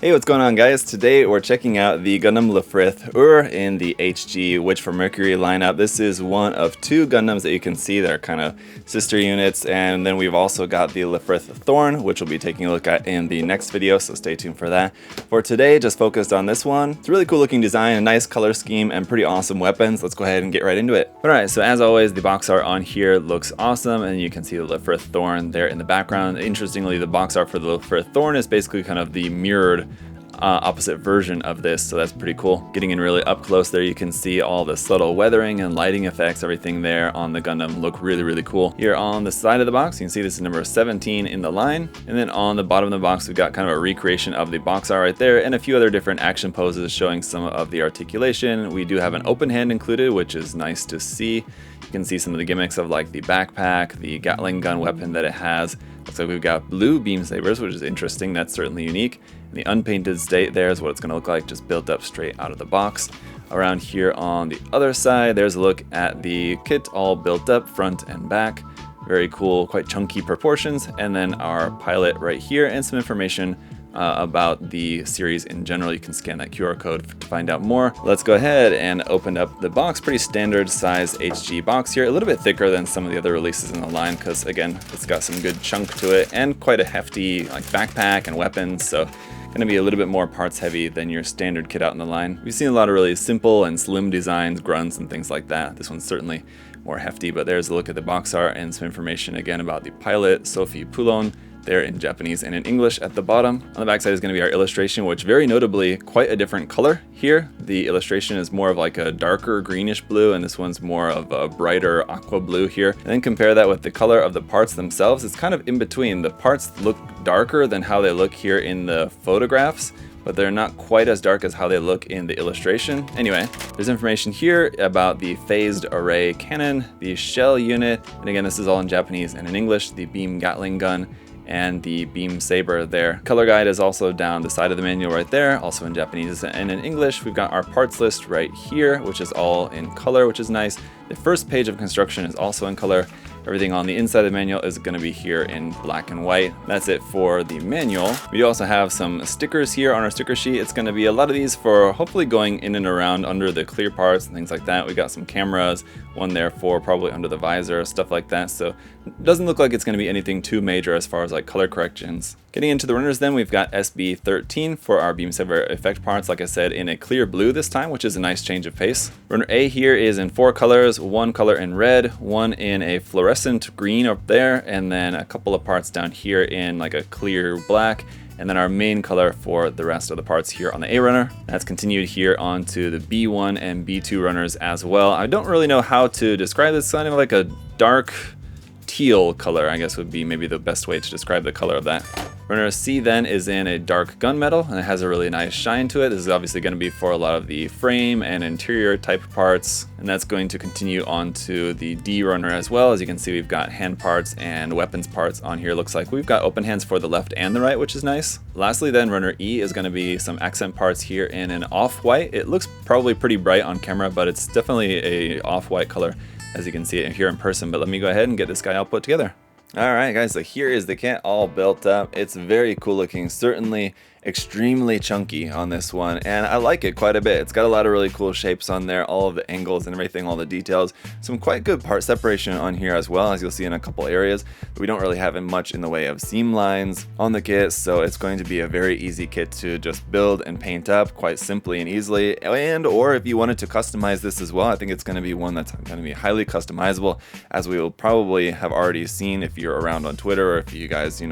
Hey, what's going on, guys? Today we're checking out the Gundam Lfrith in the HG Witch for Mercury lineup. This is one of two Gundams that you can see that are kind of sister units, and then we've also got the Lfrith Thorn, which we'll be taking a look at in the next video, so stay tuned for that. For today, just focused on this one. It's a really cool looking design, a nice color scheme, and pretty awesome weapons. Let's go ahead and get right into it. Alright, so as always, the box art on here looks awesome, and you can see the Lfrith Thorn there in the background. Interestingly, the box art for the Lfrith Thorn is basically kind of the mirrored opposite version of this, so that's pretty cool. Getting in really up close there, you can see all the subtle weathering and lighting effects, everything there on the Gundam look really cool. Here on the side of the box, you can see this is number 17 in the line, and then on the bottom of the box, we've got kind of a recreation of the box art right there, and a few other different action poses showing some of the articulation. We do have an open hand included, which is nice to see. You can see some of the gimmicks of like the backpack, the Gatling gun weapon that it has. Looks like we've got blue beam sabers, which is interesting. That's certainly unique. And the unpainted state there is what it's going to look like, just built up straight out of the box. Around here on the other side, there's a look at the kit all built up front and back. Very cool, quite chunky proportions. And then our pilot right here and some information about the series in general. You can scan that QR code to find out more. Let's go ahead and open up the box. Pretty standard size HG box here, a little bit thicker than some of the other releases in the line because again, it's got some good chunk to it and quite a hefty like backpack and weapons, so going to be a little bit more parts heavy than your standard kit out in the line. We've seen a lot of really simple and slim designs, grunts and things like that. This one's certainly more hefty, but there's a look at the box art and some information again about the pilot, Sophie Poulon, there in Japanese and in English at the bottom. On the backside is going to be our illustration, which very notably quite a different color here. The illustration is more of like a darker greenish blue, and this one's more of a brighter aqua blue here. And then compare that with the color of the parts themselves. It's kind of in between. The parts look darker than how they look here in the photographs, but they're not quite as dark as how they look in the illustration. Anyway, there's information here about the phased array cannon, the shell unit, and again, this is all in Japanese and in English, the beam Gatling gun, and the beam saber there. Color guide is also down the side of the manual right there, also in Japanese and in English. We've got our parts list right here, which is all in color, which is nice. The first page of construction is also in color. Everything on the inside of the manual is going to be here in black and white. That's it for the manual. We do also have some stickers here on our sticker sheet. It's going to be a lot of these for hopefully going in and around under the clear parts and things like that. We got some cameras, one there for probably under the visor, stuff like that. So it doesn't look like it's going to be anything too major as far as like color corrections. Getting into the runners then, we've got SB13 for our beam saber effect parts, like I said, in a clear blue this time, which is a nice change of pace. Runner A here is in 4 colors, 1 color in red, 1 in a fluorescent green up there, and then a couple of parts down here in like a clear black, and then our main color for the rest of the parts here on the A runner. That's continued here onto the B1 and B2 runners as well. I don't really know how to describe this, kind of like a dark teal color, I guess would be maybe the best way to describe the color of that. Runner C then is in a dark gunmetal, and it has a really nice shine to it. This is obviously going to be for a lot of the frame and interior type parts, and that's going to continue on to the D runner as well. As you can see, we've got hand parts and weapons parts on here. Looks like we've got open hands for the left and the right, which is nice. Lastly then, runner E is going to be some accent parts here in an off-white. It looks probably pretty bright on camera, but it's definitely a off-white color as you can see it here in person. But let me go ahead and get this guy all put together. Alright guys, so here is the kit all built up. It's very cool looking, certainly extremely chunky on this one, and I like it quite a bit. It's got a lot of really cool shapes on there, all of the angles and everything, all the details. Some quite good part separation on here as well, as you'll see in a couple areas. But we don't really have much in the way of seam lines on the kit, so it's going to be a very easy kit to just build and paint up quite simply and easily. And or if you wanted to customize this as well, I think it's going to be one that's going to be highly customizable, as we will probably have already seen if you're around on Twitter, or if you guys,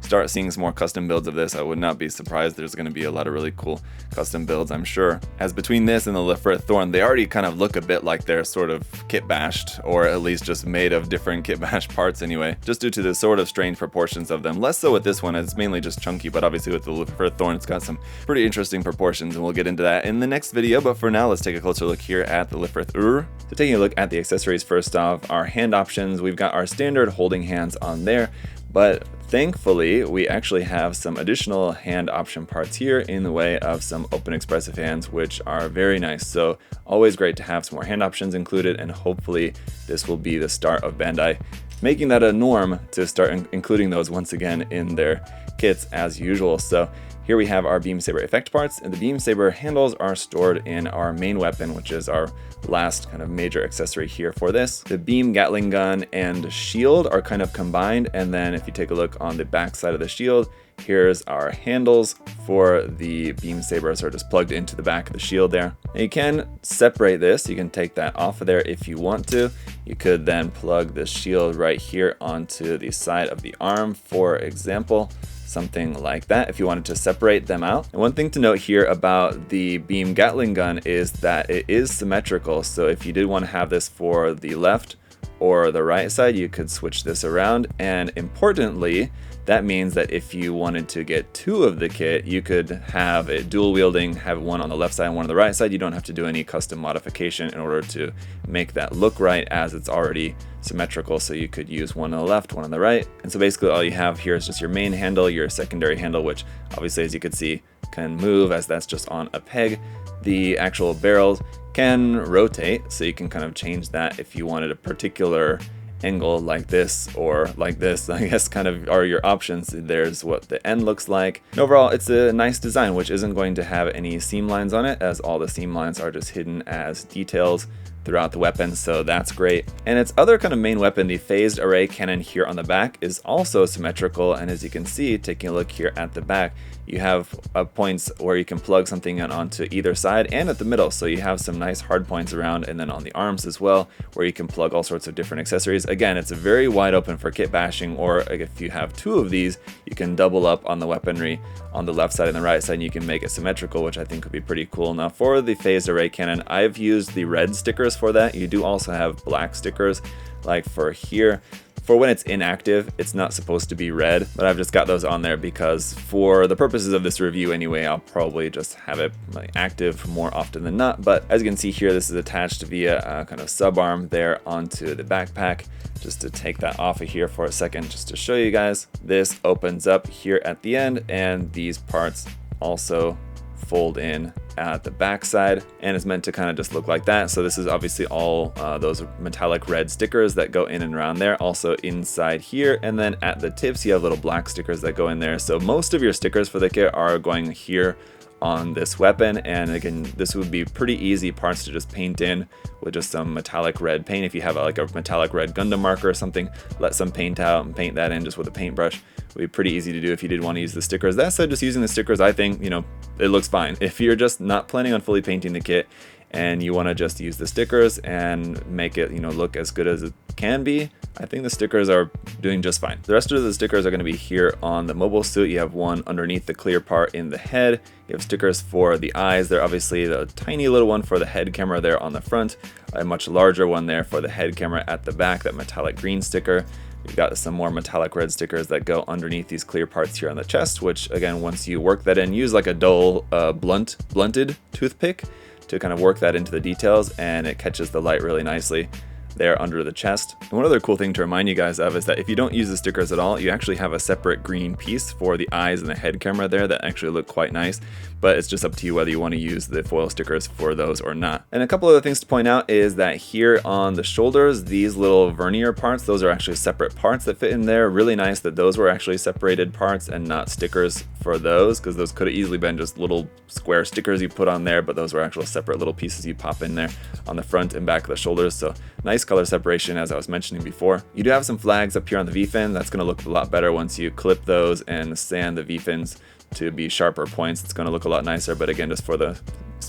start seeing some more custom builds of this. I would not be surprised. There's going to be a lot of really cool custom builds, I'm sure. As between this and the Lfrith Thorn, they already kind of look a bit like they're sort of kit bashed, or at least just made of different kit bashed parts anyway, just due to the sort of strange proportions of them. Less so with this one, it's mainly just chunky, but obviously with the Lfrith Thorn, it's got some pretty interesting proportions, and we'll get into that in the next video. But for now, let's take a closer look here at the Lfrith. So taking a look at the accessories first off, our hand options, we've got our standard holding hands on there, but thankfully we actually have some additional hand option parts here in the way of some open expressive hands, which are very nice. So always great to have some more hand options included, and hopefully this will be the start of Bandai making that a norm to start including those once again in their kits as usual. So Here we have our beam saber effect parts, and the beam saber handles are stored in our main weapon, which is our last kind of major accessory here for this. The beam Gatling gun and shield are kind of combined, and then if you take a look on the back side of the shield, here's our handles for the beam sabers are just plugged into the back of the shield there. Now you can separate this, you can take that off of there if you want to. You could then plug the shield right here onto the side of the arm, for example, something like that if you wanted to separate them out. And one thing to note here about the beam Gatling gun is that it is symmetrical, so if you did want to have this for the left or the right side, you could switch this around. And importantly, that means that if you wanted to get two of the kit, you could have it dual wielding, have one on the left side and one on the right side. You don't have to do any custom modification in order to make that look right, as it's already symmetrical. So you could use one on the left, one on the right. And so basically all you have here is just your main handle, your secondary handle, which obviously, as you can see, can move as that's just on a peg. The actual barrels can rotate, so you can kind of change that if you wanted a particular angle like this or like this, I guess, kind of are your options. There's what the end looks like. And overall, it's a nice design, which isn't going to have any seam lines on it, as all the seam lines are just hidden as details throughout the weapon, so that's great. And its other kind of main weapon, the phased array cannon here on the back, is also symmetrical, and as you can see, taking a look here at the back, you have points where you can plug something in onto either side and at the middle, so you have some nice hard points around, and then on the arms as well, where you can plug all sorts of different accessories. Again, it's very wide open for kit bashing, or if you have two of these, you can double up on the weaponry on the left side and the right side, and you can make it symmetrical, which I think would be pretty cool. Now for the phased array cannon, I've used the red stickers for that. You do also have black stickers, like for here. For when it's inactive, it's not supposed to be red, but I've just got those on there because for the purposes of this review anyway, I'll probably just have it like active more often than not. But as you can see here, this is attached via a kind of sub arm there onto the backpack. Just to take that off of here for a second, just to show you guys, this opens up here at the end, and these parts also fold in at the back side, and it's meant to kind of just look like that. So this is obviously all those metallic red stickers that go in and around there, also inside here, and then at the tips you have little black stickers that go in there. So most of your stickers for the kit are going here on this weapon, and again, this would be pretty easy parts to just paint in with just some metallic red paint. If you have like a metallic red Gundam marker or something, let some paint out and paint that in just with a paintbrush. It would be pretty easy to do if you did want to use the stickers. That said, just using the stickers, I think, you know, it looks fine. If you're just not planning on fully painting the kit and you want to just use the stickers and make it, you know, look as good as it can be, I think the stickers are doing just fine. The rest of the stickers are going to be here on the mobile suit. You have one underneath the clear part in the head. You have stickers for the eyes. They're obviously the tiny little one for the head camera there on the front, a much larger one there for the head camera at the back, that metallic green sticker. You've got some more metallic red stickers that go underneath these clear parts here on the chest, which again, once you work that in, use like a dull blunted toothpick to kind of work that into the details, and it catches the light really nicely there under the chest. And one other cool thing to remind you guys of is that if you don't use the stickers at all, you actually have a separate green piece for the eyes and the head camera there that actually look quite nice, but it's just up to you whether you want to use the foil stickers for those or not. And a couple other things to point out is that here on the shoulders, these little vernier parts, those are actually separate parts that fit in there. Really nice that those were actually separated parts and not stickers for those, because those could have easily been just little square stickers you put on there, but those were actual separate little pieces you pop in there on the front and back of the shoulders. So nice color separation, as I was mentioning before. You do have some flags up here on the V-fin. That's going to look a lot better once you clip those and sand the V-fins to be sharper points. It's going to look a lot nicer, but again, just for the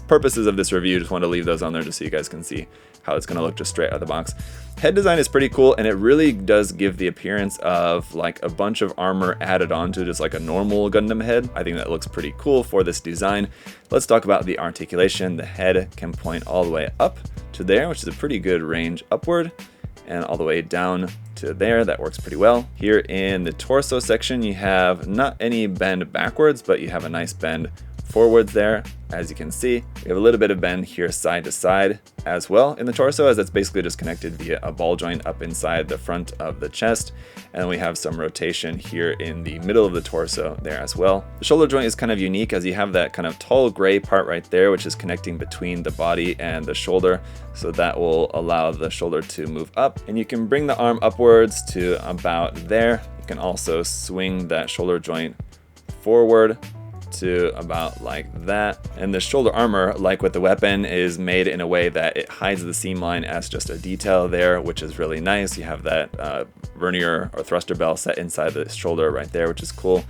purposes of this review, just want to leave those on there just so you guys can see how it's going to look just straight out of the box. Head design is pretty cool, and it really does give the appearance of like a bunch of armor added onto just like a normal Gundam head. I think that looks pretty cool for this design. Let's talk about the articulation. The head can point all the way up to there, which is a pretty good range upward, and all the way down to there. That works pretty well. Here in the torso section, you have not any bend backwards, but you have a nice bend forwards there. As you can see, we have a little bit of bend here side to side as well in the torso, as it's basically just connected via a ball joint up inside the front of the chest. And we have some rotation here in the middle of the torso there as well. The shoulder joint is kind of unique, as you have that kind of tall gray part right there, which is connecting between the body and the shoulder. So that will allow the shoulder to move up, and you can bring the arm upwards to about there. You can also swing that shoulder joint forward to about like that. And the shoulder armor, like with the weapon, is made in a way that it hides the seam line as just a detail there, which is really nice. You have that vernier or thruster bell set inside the shoulder right there, which is cool.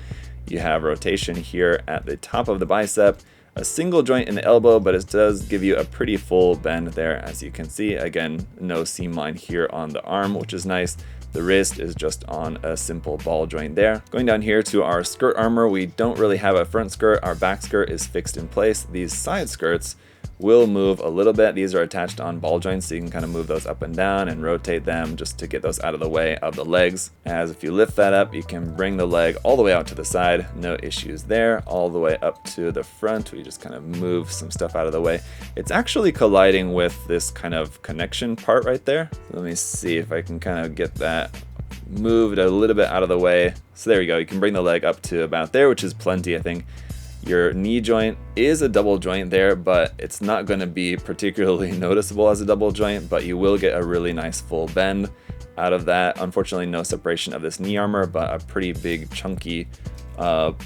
You have rotation here at the top of the bicep, a single joint in the elbow, but it does give you a pretty full bend there, as you can see. Again, no seam line here on the arm, which is nice. The wrist is just on a simple ball joint there. Going down here to our skirt armor, we don't really have a front skirt. Our back skirt is fixed in place. These side skirts will move a little bit. These are attached on ball joints, so you can kind of move those up and down and rotate them just to get those out of the way of the legs. As if you lift that up, you can bring the leg all the way out to the side, no issues there. All the way up to the front, we just kind of move some stuff out of the way. It's actually colliding with this kind of connection part right there. Let me see if I can kind of get that moved a little bit out of the way. So there you go, you can bring the leg up to about there, which is plenty, I think. Your knee joint is a double joint there, but it's not going to be particularly noticeable as a double joint, but you will get a really nice full bend out of that. Unfortunately, no separation of this knee armor, but a pretty big chunky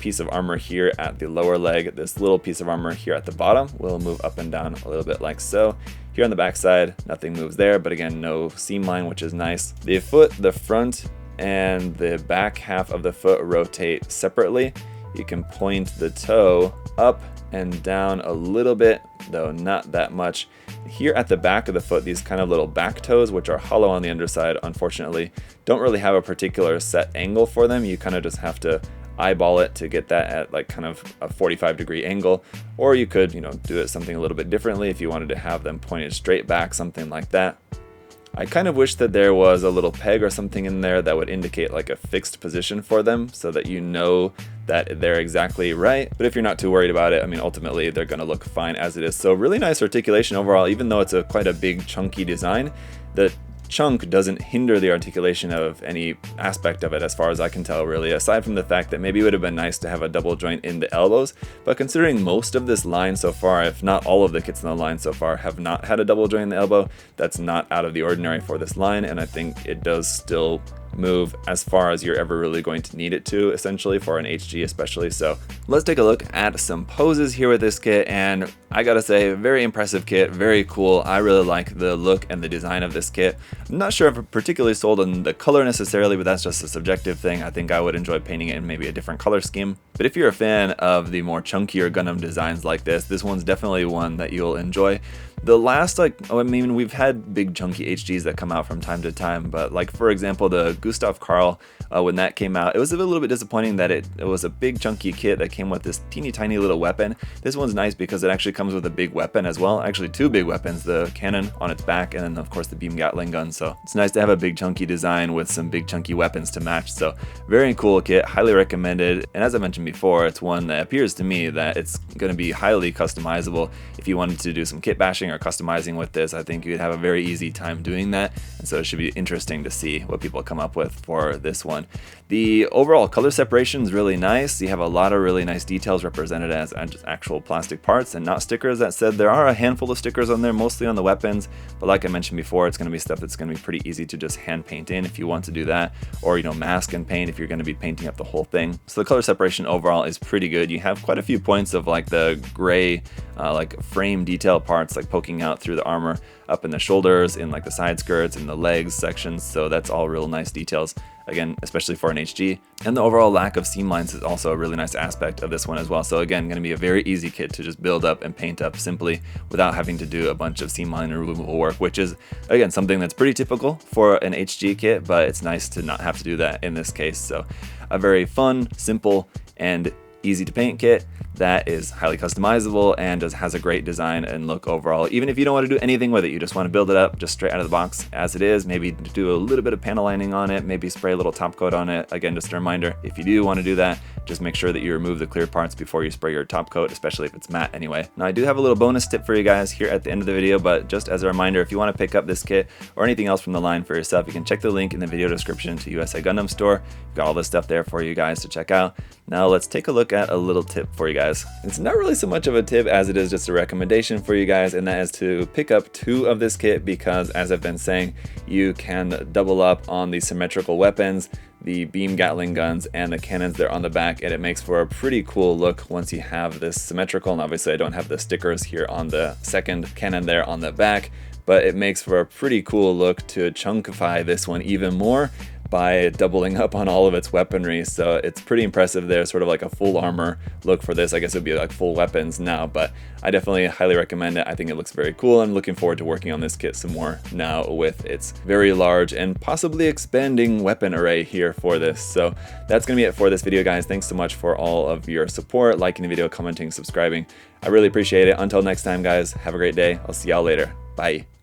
piece of armor here at the lower leg. This little piece of armor here at the bottom will move up and down a little bit like so. Here on the back side, nothing moves there, but again, no seam line, which is nice. The foot, the front and the back half of the foot rotate separately. You can point the toe up and down a little bit, though not that much. Here at the back of the foot, these kind of little back toes, which are hollow on the underside, unfortunately, don't really have a particular set angle for them. You kind of just have to eyeball it to get that at like kind of a 45-degree angle, or you could, do it something a little bit differently if you wanted to have them pointed straight back, something like that. I kind of wish that there was a little peg or something in there that would indicate like a fixed position for them so that you know that they're exactly right. But if you're not too worried about it, I mean, ultimately they're going to look fine as it is. So really nice articulation overall, even though it's quite a big chunky design. The chunk doesn't hinder the articulation of any aspect of it as far as I can tell, really, aside from the fact that maybe it would have been nice to have a double joint in the elbows. But considering most of this line so far, if not all of the kits in the line so far, have not had a double joint in the elbow, that's not out of the ordinary for this line, and I think it does still move as far as you're ever really going to need it to, essentially, for an HG especially. So let's take a look at some poses here with this kit, and I gotta say, very impressive kit, very cool. I really like the look and the design of this kit. I'm not sure if I'm particularly sold on the color necessarily, but that's just a subjective thing. I think I would enjoy painting it in maybe a different color scheme. But if you're a fan of the more chunkier Gundam designs like this one's definitely one that you'll enjoy. The last, we've had big chunky HGs that come out from time to time, but like, for example, the Gustav Karl, when that came out, it was a little bit disappointing that it was a big chunky kit that came with this teeny tiny little weapon. This one's nice because it actually comes with a big weapon as well, actually two big weapons, the cannon on its back and then of course the beam Gatling gun. So it's nice to have a big chunky design with some big chunky weapons to match. So very cool kit, highly recommended. And as I mentioned before, it's one that appears to me that it's going to be highly customizable. If you wanted to do some kit bashing or customizing with this, I think you'd have a very easy time doing that, and so it should be interesting to see what people come up with for this one. The overall color separation is really nice. You have a lot of really nice details represented as actual plastic parts and not stickers. That said, there are a handful of stickers on there, mostly on the weapons, but like I mentioned before, it's going to be stuff that's going to be pretty easy to just hand paint in if you want to do that, or mask and paint if you're going to be painting up the whole thing. So the color separation overall is pretty good. You have quite a few points of like the gray like frame detail parts like poking out through the armor up in the shoulders, in like the side skirts and the legs sections, so that's all real nice details, again, especially for an HG. And the overall lack of seam lines is also a really nice aspect of this one as well. So again, going to be a very easy kit to just build up and paint up simply without having to do a bunch of seam line removal work, which is again something that's pretty typical for an HG kit, but it's nice to not have to do that in this case. So a very fun, simple, and easy to paint kit that is highly customizable and just has a great design and look overall. Even if you don't want to do anything with it, you just want to build it up just straight out of the box as it is, maybe do a little bit of panel lining on it, maybe spray a little top coat on it. Again, just a reminder, if you do want to do that, just make sure that you remove the clear parts before you spray your top coat, especially if it's matte anyway. Now, I do have a little bonus tip for you guys here at the end of the video, but just as a reminder, if you want to pick up this kit or anything else from the line for yourself, you can check the link in the video description to USA Gundam Store. We've got all this stuff there for you guys to check out. Now let's take a look at a little tip for you guys. It's not really so much of a tip as it is just a recommendation for you guys, and that is to pick up 2 of this kit because, as I've been saying, you can double up on the symmetrical weapons. the beam Gatling guns and the cannons there on the back, and it makes for a pretty cool look once you have this symmetrical. And obviously I don't have the stickers here on the second cannon there on the back, but it makes for a pretty cool look to chunkify this one even more by doubling up on all of its weaponry. So it's pretty impressive there, sort of like a full armor look for this. I guess it would be like full weapons now, but I definitely highly recommend it. I think it looks very cool. I'm looking forward to working on this kit some more now with its very large and possibly expanding weapon array here for this. So that's gonna be it for this video, guys. Thanks so much for all of your support, liking the video, commenting, subscribing. I really appreciate it. Until next time, guys, have a great day. I'll see y'all later. Bye.